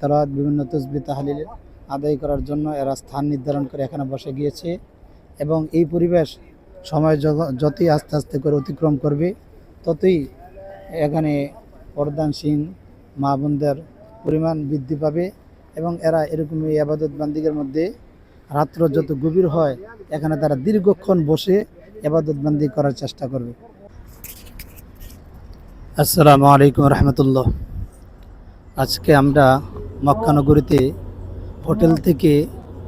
তেলাওয়াত বিভিন্ন তাসবিহ তাহলিল আদায় করার জন্য এরা স্থান নির্ধারণ করে এখানে বসে গিয়েছে এবং এই পরিবেশ সময় যতই আস্তে আস্তে করে অতিক্রম করবে ততই এখানে পর্দানসীন মা বোনদের পরিমাণ বৃদ্ধি পাবে এবং এরা এরকম এই ইবাদত বান্দিগের মধ্যে রাত্র যত গভীর হয় এখানে তারা দীর্ঘক্ষণ বসে ইবাদত বান্দি করার চেষ্টা করবে। আসসালামু আলাইকুম রহমতুল্লাহ। আজকে আমরা মক্কা নগরীতে হোটেল থেকে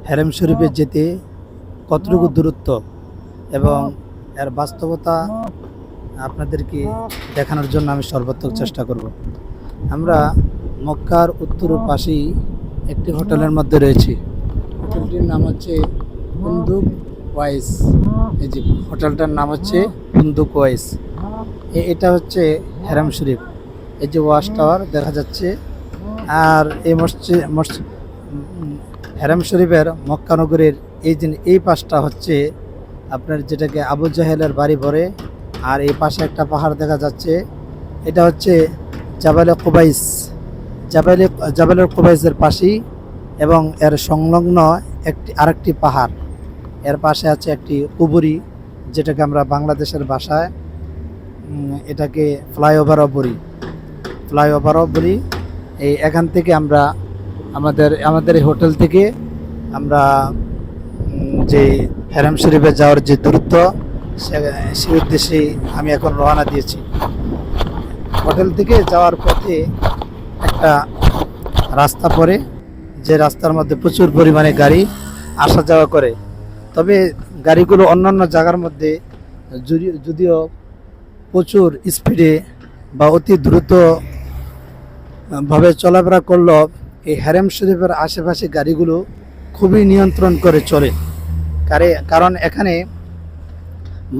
হেরেম শরীফে যেতে কতটুকু দূরত্ব এবং এর বাস্তবতা আপনাদেরকে দেখানোর জন্য আমি সর্বাত্মক চেষ্টা করব। আমরা মক্কার উত্তর পাশেই একটি হোটেলের মধ্যে রয়েছি। হোটেলটির নাম হচ্ছে বন্দুক ওয়াইস। এই যে হোটেলটার নাম হচ্ছে বন্দুক ওয়াইস। এটা হচ্ছে হেরেম শরীফ। এই যে ওয়াশ টাওয়ার দেখা যাচ্ছে। আর এই হেরেম শরীফের মক্কা নগরীর এই পাশটা হচ্ছে আপনার যেটাকে আবু জাহেলের বাড়ি পড়ে। আর এই পাশে একটা পাহাড় দেখা যাচ্ছে, এটা হচ্ছে জাবালে কুবাইস। জাবালের কুবাইসের পাশেই এবং এর সংলগ্ন আরেকটি পাহাড়। এর পাশে আছে একটি কুবুরি, যেটাকে আমরা বাংলাদেশের ভাষায় এটাকে ফ্লাইওভারও বলি। এখান থেকে আমরা আমাদের এই হোটেল থেকে আমরা যে হেরেম শরীফে যাওয়ার যে দূরত্ব সেই উদ্দেশ্যে আমি এখন রওনা দিয়েছি। হোটেল থেকে যাওয়ার পথে একটা রাস্তা পড়ে, যে রাস্তার মধ্যে প্রচুর পরিমাণে গাড়ি আসা যাওয়া করে। তবে গাড়িগুলো অন্যান্য জায়গার মধ্যে যদিও প্রচুর স্পিডে বা অতি দ্রুত ভাবে চলাফেরা করলেও এই হেরেম শরীফের আশেপাশে গাড়িগুলো খুবই নিয়ন্ত্রণ করে চলে। কারণ এখানে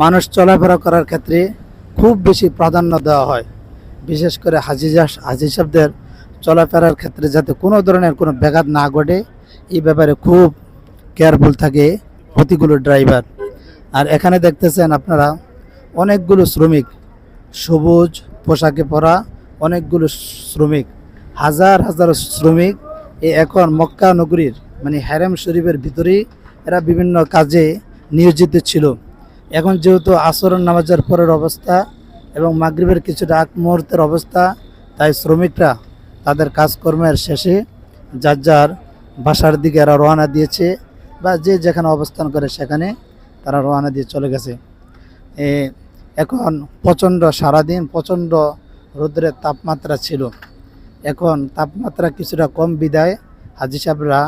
মানুষ চলাফেরা করার ক্ষেত্রে খুব বেশি প্রাধান্য দেওয়া হয়। বিশেষ করে হাজি সাহেবদের চলাফেরার ক্ষেত্রে যাতে কোনো ধরনের কোনো ব্যাঘাত না ঘটে, এই ব্যাপারে খুব কেয়ারফুল থাকে প্রতিগুলো ড্রাইভার। আর এখানে দেখতেছেন আপনারা অনেকগুলো শ্রমিক, সবুজ পোশাকে পরা অনেকগুলো শ্রমিক, হাজার হাজার শ্রমিক এখন মক্কা নগরীর মানে হেরেম শরীফের ভিতরেই এরা বিভিন্ন কাজে নিয়োজিত ছিল। এখন যেহেতু আসরের নামাজের পরের অবস্থা এবং মাগরিবের কিছুটা আগ মুহূর্তের অবস্থা, তাই শ্রমিকরা তাদের কাজকর্মের শেষে যার যার বাসার দিকে এরা রওনা দিয়েছে, বা যে যেখানে অবস্থান করে সেখানে তারা রওনা দিয়ে চলে গেছে। এখন সারাদিন প্রচণ্ড রোদ্রের তাপমাত্রা ছিল। এখন তাপমাত্রা কিছুটা কম বিদায় হাজি সাহেবরা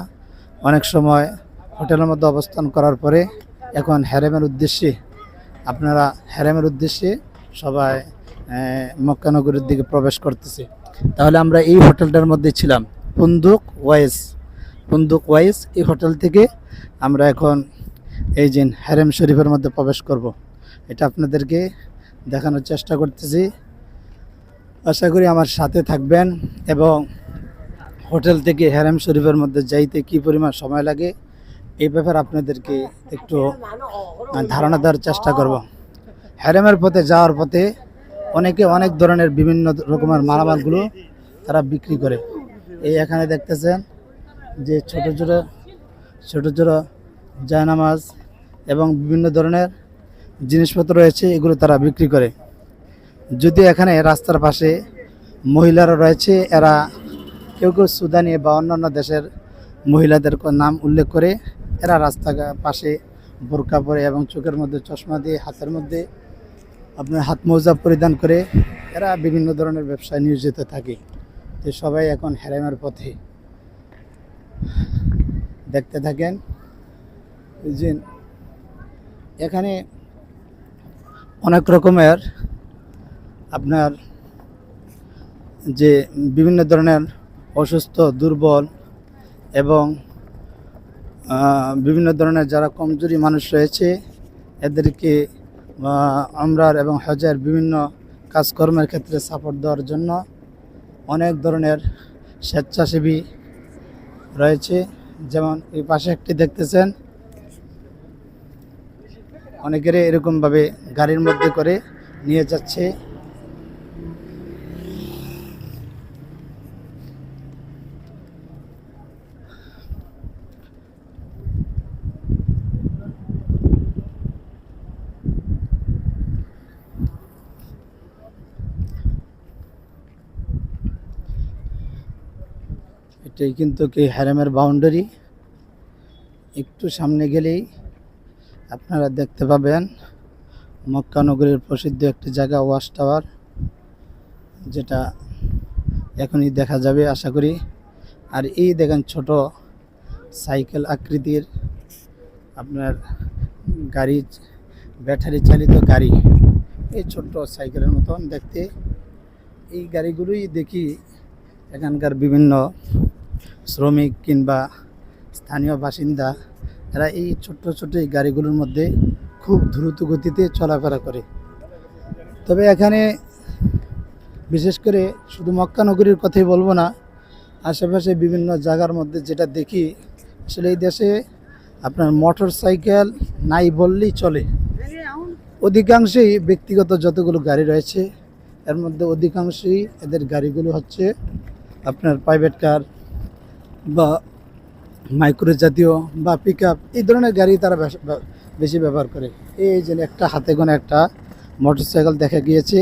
অনেক সময় হোটেলের মধ্যে অবস্থান করার পরে এখন হেরেমের উদ্দেশ্যে সবাই মক্কা নগরীর দিকে প্রবেশ করতেছে। তাহলে আমরা এই হোটেলটার মধ্যে ছিলাম, বন্দুক ওয়াইস। এই হোটেল থেকে আমরা এখন এই যে হেরেম শরীফের মধ্যে প্রবেশ করব, এটা আপনাদেরকে দেখানোর চেষ্টা করতেছি। আশা করি আমার সাথে থাকবেন এবং হোটেল থেকে হেরেম শরীফের মধ্যে যাইতে কী পরিমাণ সময় লাগে এই ব্যাপারে আপনাদেরকে একটু ধারণা দেওয়ার চেষ্টা করব। হেরেমের পথে যাওয়ার পথে অনেকে অনেক ধরনের বিভিন্ন রকমের মালামালগুলো তারা বিক্রি করে। এখানে দেখতেছেন যে ছোট ছোট জায়নামাজ এবং বিভিন্ন ধরনের জিনিসপত্র রয়েছে, এগুলো তারা বিক্রি করে। যদি এখানে রাস্তার পাশে মহিলারা রয়েছে, এরা কেউ সুদানি বা অন্যান্য দেশের মহিলাদের নাম উল্লেখ করে এরা রাস্তার পাশে বোরকা পরে এবং চোখের মধ্যে চশমা দিয়ে হাতের মধ্যে আপনার হাত মোজা পরিধান করে এরা বিভিন্ন ধরনের ব্যবসায় নিয়োজিত থাকে। তো সবাই এখন হেরেমের পথে দেখতে থাকেন। যে এখানে অনেক রকমের আপনার যে বিভিন্ন ধরনের অসুস্থ, দুর্বল এবং বিভিন্ন ধরনের যারা কমজোরি মানুষ রয়েছে, এদেরকে উমরার এবং হজের বিভিন্ন কাজকর্মের ক্ষেত্রে সাপোর্ট দেওয়ার জন্য অনেক ধরনের স্বেচ্ছাসেবী রয়েছে। যেমন এই পাশে একটি দেখতেছেন, অনেকেরই এরকমভাবে গাড়ির মধ্যে করে নিয়ে যাচ্ছে। এটাই কিন্তু কি হারেমের বাউন্ডারি। একটু সামনে গেলেই আপনারা দেখতে পাবেন মক্কা নগরীর প্রসিদ্ধ একটি জায়গা ওয়াচ টাওয়ার, যেটা এখনই দেখা যাবে আশা করি। আর এই দেখেন ছোট সাইকেল আকৃতির আপনার গাড়ি, ব্যাটারি চালিত গাড়ি, এই ছোট্ট সাইকেলের মতন দেখতে। এই গাড়িগুলোই দেখি এখানকার বিভিন্ন শ্রমিক কিংবা স্থানীয় বাসিন্দা, এরা এই ছোট্ট ছোট্ট এই গাড়িগুলোর মধ্যে খুব দ্রুত গতিতে চলাফেরা করে। তবে এখানে বিশেষ করে শুধু মক্কা নগরীর কথাই বলবো না, আশেপাশে বিভিন্ন জায়গার মধ্যে যেটা দেখি, আসলে এই দেশে আপনার মোটর সাইকেল নাই বললেই চলে। অধিকাংশই ব্যক্তিগত যতগুলো গাড়ি রয়েছে এর মধ্যে অধিকাংশই এদের গাড়িগুলো হচ্ছে আপনার প্রাইভেট কার বা মাইক্রো জাতীয় বা পিক আপ, এই ধরনের গাড়ি তারা বেশি ব্যবহার করে। এই যে একটা হাতে গোনা একটা মোটর সাইকেল দেখা গিয়েছে,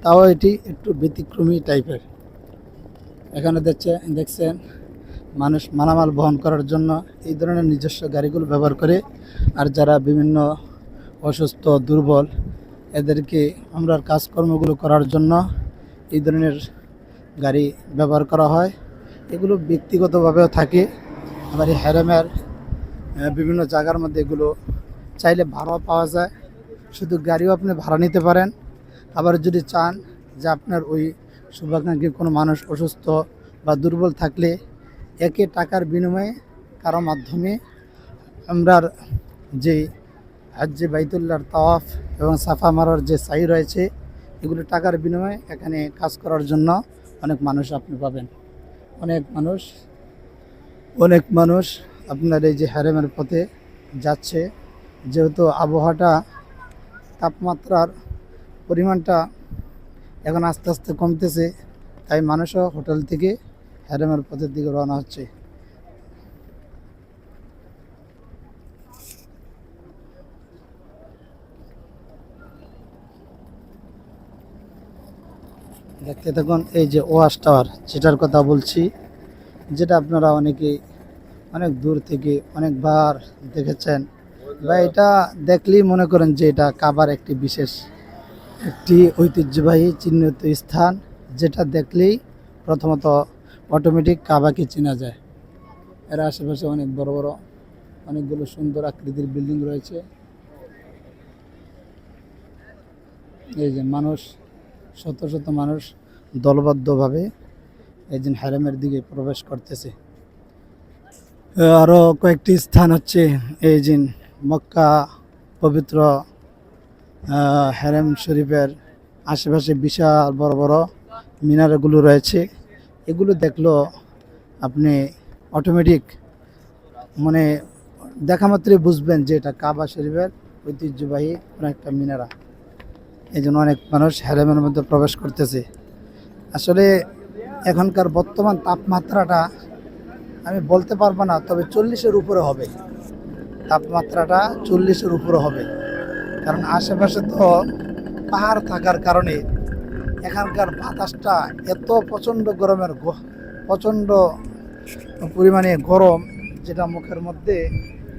তাও এটি একটু ব্যতিক্রমী টাইপের। এখানে দেখছেন মানুষ মালামাল বহন করার জন্য এই ধরনের নিজস্ব গাড়িগুলো ব্যবহার করে। আর যারা বিভিন্ন অসুস্থ দুর্বল, এদেরকে আমরা কাজকর্মগুলো করার জন্য এই ধরনের গাড়ি ব্যবহার করা হয়। এগুলো ব্যক্তিগতভাবেও থাকে। আবার এই হ্যারেমের বিভিন্ন জায়গার মধ্যে এগুলো চাইলে ভাড়াও পাওয়া যায়, শুধু গাড়িও আপনি ভাড়া নিতে পারেন। আবার যদি চান যে আপনার ওই শুভাকাঙ্ক্ষী কোনো মানুষ অসুস্থ বা দুর্বল থাকলে একে টাকার বিনিময়ে কারো মাধ্যমে আমরা যে হজ্জে বাইতুল্লাহর তাওয়াফ এবং সাফা মারার যে সাই রয়েছে, এগুলো টাকার বিনিময়ে এখানে কাজ করার জন্য অনেক মানুষ আপনি পাবেন। অনেক মানুষ আপনার এই যে হারেমের পথে যাচ্ছে। যেহেতু আবহাওয়াটা, তাপমাত্রার পরিমাণটা এখন আস্তে আস্তে কমতেছে, তাই মানুষও হোটেল থেকে হারেমের পথের দিকে রওনা হচ্ছে। দেখতে থাকুন এই যে ওয়াচ টাওয়ার যেটার কথা বলছি, যেটা আপনারা অনেক দূর থেকে অনেকবার দেখেছেন, বা এটা দেখলেই মনে করেন যে এটা কাবার একটি ঐতিহ্যবাহী চিহ্নিত স্থান, যেটা দেখলেই প্রথমত অটোমেটিক কাবাকে চেনা যায়। এর আশেপাশে অনেক বড় বড় অনেকগুলো সুন্দর আকৃতির বিল্ডিং রয়েছে। এই যে শত শত মানুষ দলবদ্ধভাবে এই যে হারেমের দিকে প্রবেশ করতেছে। আরও কয়েকটি স্থান হচ্ছে এই যে মক্কা পবিত্র হারেম শরীফের আশেপাশে বিশাল বড় বড় মিনারগুলো রয়েছে। এগুলো দেখলেও আপনি অটোমেটিক মানে দেখা মাত্রই বুঝবেন যে এটা কাবা শরীফের ঐতিহ্যবাহী একটা মিনারা। এই জন্য অনেক মানুষ হারেমের মধ্যে প্রবেশ করতেছে। আসলে এখনকার বর্তমান তাপমাত্রাটা আমি বলতে পারবো না, তবে 40-এর উপরে হবে। তাপমাত্রাটা 40-এর উপরে হবে, কারণ আশেপাশে তো পাহাড় থাকার কারণে এখানকার বাতাসটা এত প্রচণ্ড পরিমাণে গরম, যেটা মুখের মধ্যে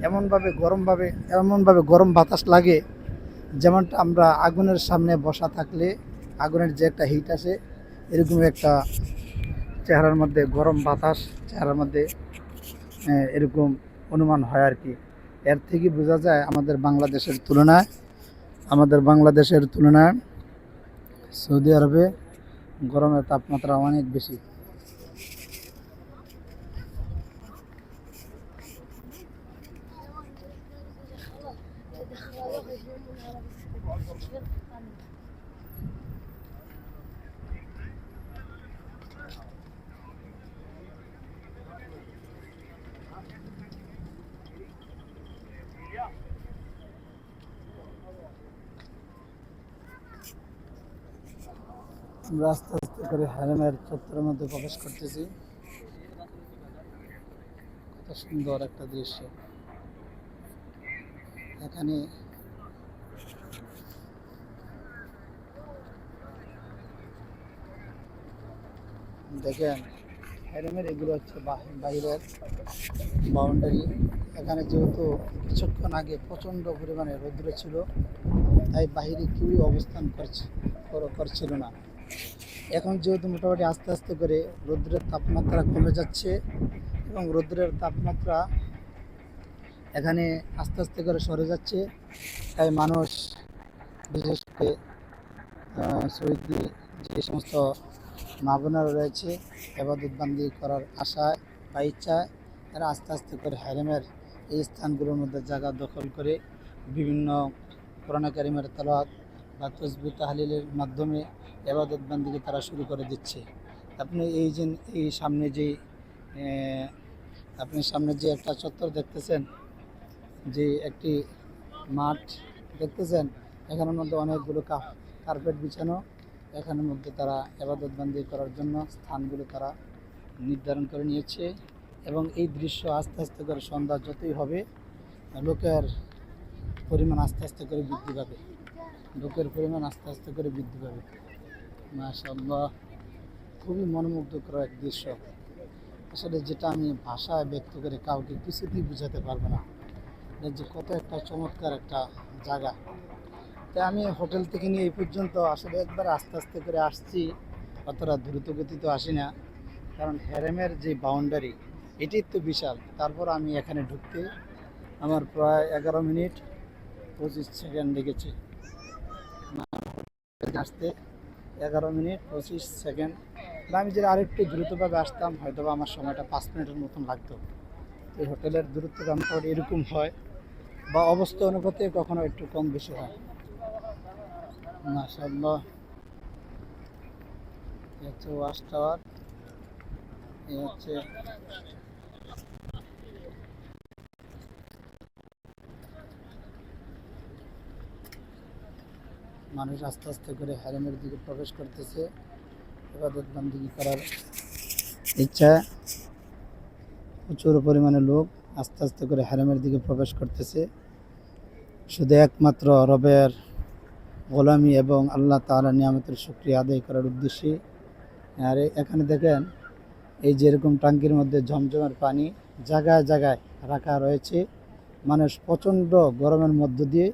এমনভাবে গরম বাতাস লাগে, যেমনটা আমরা আগুনের সামনে বসা থাকলে আগুনের যে একটা হিট আসে, এরকম একটা চেহারার মধ্যে গরম বাতাস চেহারার মধ্যে এরকম অনুমান হয় আর কি। এর থেকে বোঝা যায় আমাদের বাংলাদেশের তুলনায় সৌদি আরবে গরমের তাপমাত্রা অনেক বেশি। আমরা আস্তে আস্তে করে হারেমের চত্বরের মধ্যে প্রবেশ করতেছি। কত সুন্দর একটা দৃশ্য। এখানে দেখেন হ্যারেমের এগুলো হচ্ছে বাইরের বাউন্ডারি। এখানে যেহেতু কিছুক্ষণ আগে প্রচণ্ড পরিমাণে রৌদ্র ছিল, তাই বাইরে কেউই অবস্থান করছিল না। এখন যেহেতু মোটামুটি আস্তে আস্তে করে রৌদ্রের তাপমাত্রা কমে যাচ্ছে এবং রৌদ্রের তাপমাত্রা এখানে আস্তে আস্তে করে সরে যাচ্ছে, তাই মানুষ বিশেষ করে সৌদি যে সমস্ত মা বোনেরা রয়েছে ইবাদত বান্দি করার আশায় বা ইচ্ছায় এরা আস্তে আস্তে করে হারেমের এই স্থানগুলোর মধ্যে জায়গা দখল করে বিভিন্ন কোরআন কারিমের তেলাওয়াত বা তাসবিহ তাহলিলের মাধ্যমে ইবাদত বান্দিকে তারা শুরু করে দিচ্ছে। আপনি এই সামনে যে আপনি সামনে যে একটা চত্বর দেখতেছেন, যে একটি মাঠ দেখতেছেন, এখানের মধ্যে অনেকগুলো কার্পেট বিছানো। এখানের মধ্যে তারা ইবাদত বান্দি করার জন্য স্থানগুলো তারা নির্ধারণ করে নিয়েছে এবং এই দৃশ্য আস্তে আস্তে করে সন্ধ্যা যতই হবে লোকের পরিমাণ আস্তে আস্তে করে বৃদ্ধি পাবে, লোকের পরিমাণ আস্তে আস্তে করে বৃদ্ধি পাবে। মাশাআল্লাহ, খুবই মনোমুগ্ধকর এক দৃশ্য। আসলে যেটা আমি ভাষায় ব্যক্ত করে কাউকে কিছুতেই বোঝাতে পারবো না, যে কত একটা চমৎকার একটা জায়গা। তাই আমি হোটেল থেকে নিয়ে এই পর্যন্ত আসলে একবার আস্তে আস্তে করে আসছি, অতটা দ্রুত গতিতে আসি না, কারণ হ্যারেমের যে বাউন্ডারি এটি তো বিশাল। তারপর আমি এখানে ঢুকতে আমার প্রায় 11 মিনিট 25 সেকেন্ড লেগেছে। আসতে 11 মিনিট 25 সেকেন্ড, বা আমি যদি আরেকটু দ্রুতভাবে আসতাম হয়তো আমার সময়টা 5 মিনিটের মতন লাগতো। এই হোটেলের দূরত্বটা মোটামুটি এরকম হয়, বা অবস্থা অনুপাতে কখনো একটু কম বেশি হয়। মাশাআল্লাহ, এই হচ্ছে ওয়াচ টাওয়ার, এই হচ্ছে মানুষ আস্তে আস্তে করে হারেমের দিকে প্রবেশ করতেছে ইবাদত বান্দিগি করার ইচ্ছা। প্রচুর পরিমাণে লোক আস্তে আস্তে করে হারেমের দিকে প্রবেশ করতেছে, শুধু একমাত্র রবের গোলামি এবং আল্লাহ তাআলার নিয়ামতের শুকরিয়া আদায় করার উদ্দেশ্যে। আর এখানে দেখেন, এই যেরকম ট্যাঙ্কির মধ্যে ঝমঝমের পানি জায়গায় জায়গায় রাখা রয়েছে। মানুষ প্রচণ্ড গরমের মধ্য দিয়ে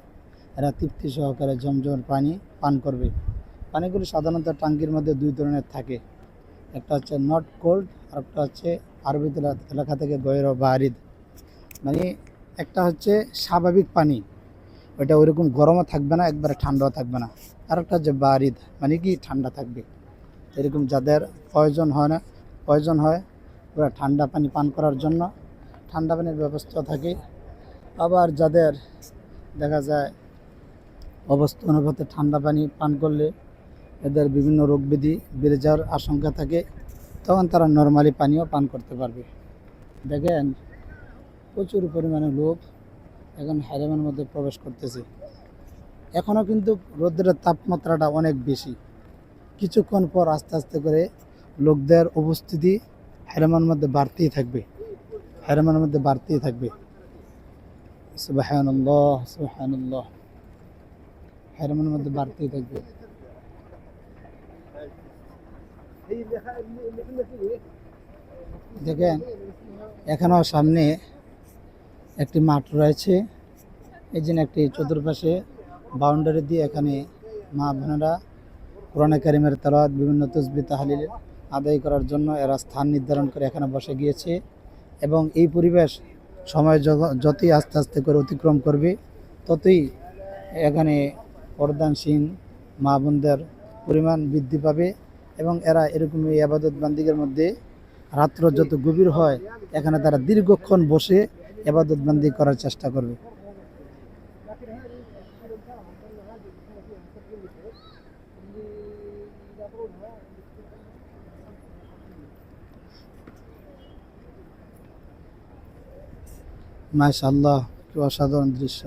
এরা তৃপ্তি সহকারে ঝমঝমের পানি পান করবে। পানিগুলো সাধারণত ট্যাঙ্কির মধ্যে দুই ধরনের থাকে, একটা হচ্ছে নট কোল্ড আর একটা হচ্ছে আরবি এলাকা থেকে গয়র বারিদ। মানে একটা হচ্ছে স্বাভাবিক পানি, ওইটা ওইরকম গরমও থাকবে না, একবারে ঠান্ডাও থাকবে না। আর একটা হচ্ছে বারিদ, মানে কি ঠান্ডা থাকবে। এরকম যাদের প্রয়োজন হয় পুরো ঠান্ডা পানি পান করার জন্য ঠান্ডা পানির ব্যবস্থা থাকে। আবার যাদের দেখা যায় অবস্থা অনুপাতে ঠান্ডা পানি পান করলে এদের বিভিন্ন রোগ ব্যাধি বেড়ে যাওয়ার আশঙ্কা থাকে, তখন তারা নর্মালি পানিও পান করতে পারবে। দেখেন, প্রচুর পরিমাণে লোক এখন হারেমের মধ্যে প্রবেশ করতেছে। এখনও কিন্তু রোদ্রের তাপমাত্রাটা অনেক বেশি। কিছুক্ষণ পর আস্তে আস্তে করে লোকদের উপস্থিতি হারেমের মধ্যে বাড়তেই থাকবে, হারেমের মধ্যে বাড়তেই থাকবে। সুবহানাল্লাহ, সুবহানাল্লাহ, হারেমের মধ্যে বাড়তেই থাকবে। দেখেন, এখানেও সামনে একটি মাঠ রয়েছে, এই জন্য একটি চতুর্পাশে বাউন্ডারি দিয়ে এখানে মা বোনেরা কোরআন কারিমের তেলাওয়াত বিভিন্ন তাসবিহ তাহলিল আদায় করার জন্য এরা স্থান নির্ধারণ করে এখানে বসে গিয়েছে। এবং এই পরিবেশ সময় যতই আস্তে আস্তে করে অতিক্রম করবে, ততই এখানে পর্দানসীন মা বোনদের পরিমাণ বৃদ্ধি পাবে এবং এরা এরকম এই ইবাদত বান্দিগের মধ্যে রাত্র যত গভীর হয় এখানে তারা দীর্ঘক্ষণ বসে ইবাদত বান্দি করার চেষ্টা করবে। মাশাআল্লাহ, কি অসাধারণ দৃশ্য।